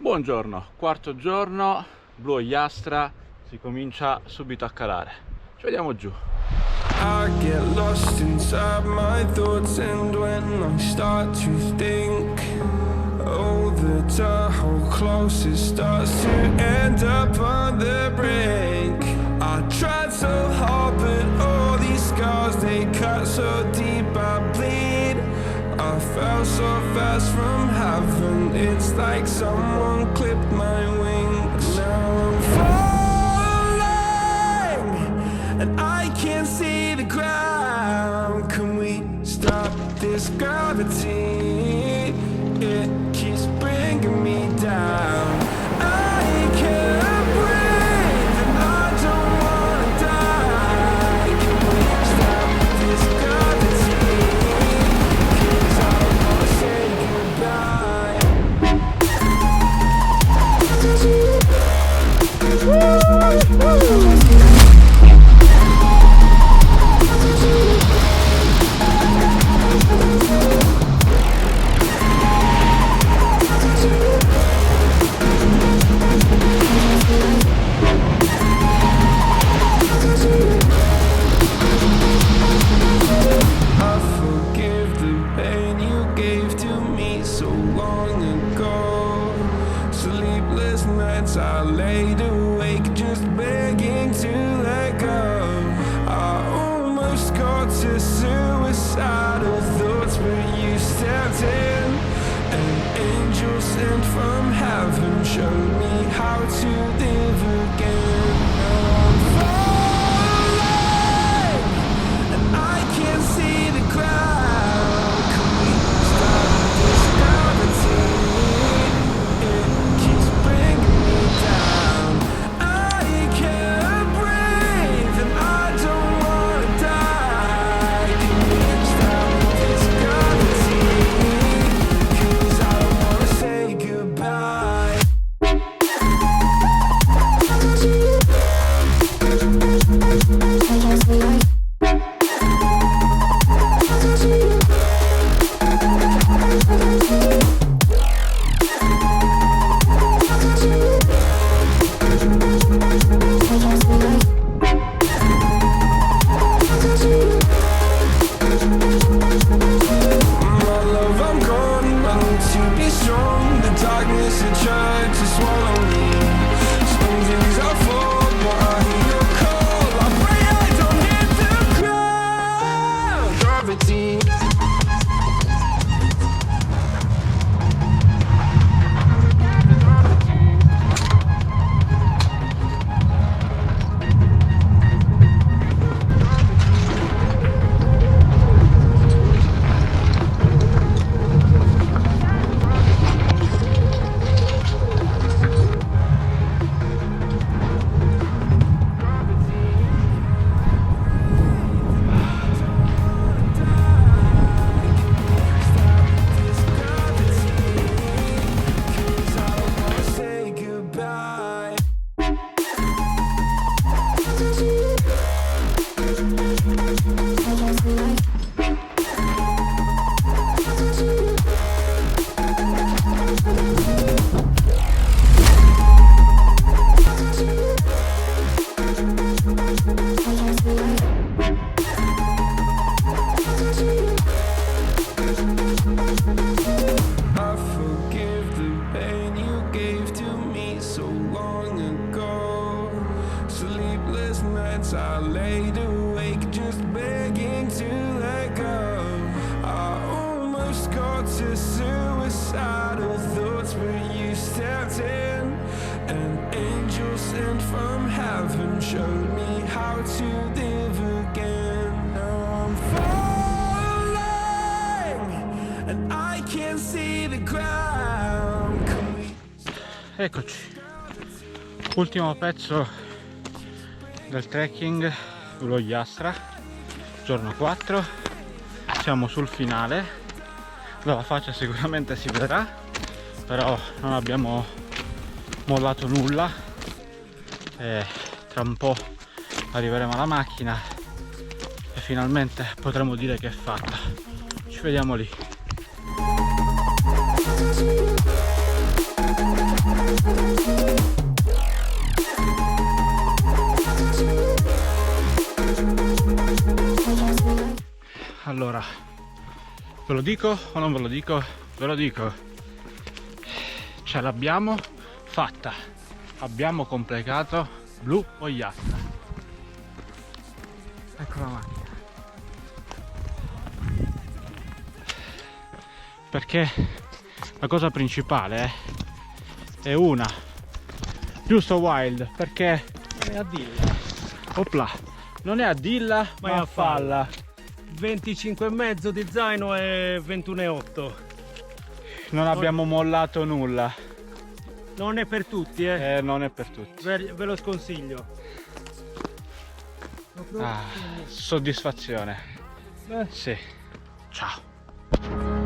Buongiorno, quarto giorno, Blu Ogliastra, si comincia subito a calare. Ci vediamo giù. I get lost inside my thoughts, and when I start to think, oh, the how close it starts to end up on the brink. I tried so hard, but all these scars, they cut so deep, I bleed. I fell so fast from heaven, it's like someone clipped my wings. Now I'm falling, and I can't see the ground. Can we stop this gravity? It keeps bringing me down. I can't breathe, and I don't wanna die. Can we stop this gravity? 'Cause I wanna say goodbye. I laid awake just begging to let go. I almost got to suicidal thoughts, but you stepped in. An angel sent from heaven showed me how to live again. Now I'm falling, and I can't see the ground. Can we stop this gravity? It keeps bringing me down. I can't breathe, and I don't wanna die. Can we stop this gravity? 'Cause I don't wanna say goodbye. My love, I'm gone, I need to be strong. The darkness had tried to swallow me. Some days I fall, but I hear your call. I pray I don't hit the ground. Gravity. Say goodbye. I forgive the pain you gave to me so long ago. Sleepless nights I laid awake just begging to let go. I almost got to suicidal thoughts, but you stepped in. An angel sent from heaven showed me how to live again. Now I'm falling, and I can't see the ground. Can we Eccoci, ultimo pezzo del trekking Blu Ogliastra, giorno 4, siamo sul finale. Dalla faccia sicuramente si vedrà, però non abbiamo mollato nulla e tra un po' arriveremo alla macchina e finalmente potremo dire che è fatta. Ci vediamo lì. Allora, ve lo dico o non ve lo dico? Ve lo dico. Ce l'abbiamo fatta. Abbiamo completato Blu Oyastra. Ecco la macchina. Perché la cosa principale è una, giusto Wild, perché È a Dilla, opla, non è a Dilla ma è a Falla. 25,5 di zaino e 21,8. Non abbiamo mollato nulla, Non è per tutti, non è per tutti. ve lo sconsiglio. Soddisfazione. Sì. Ciao.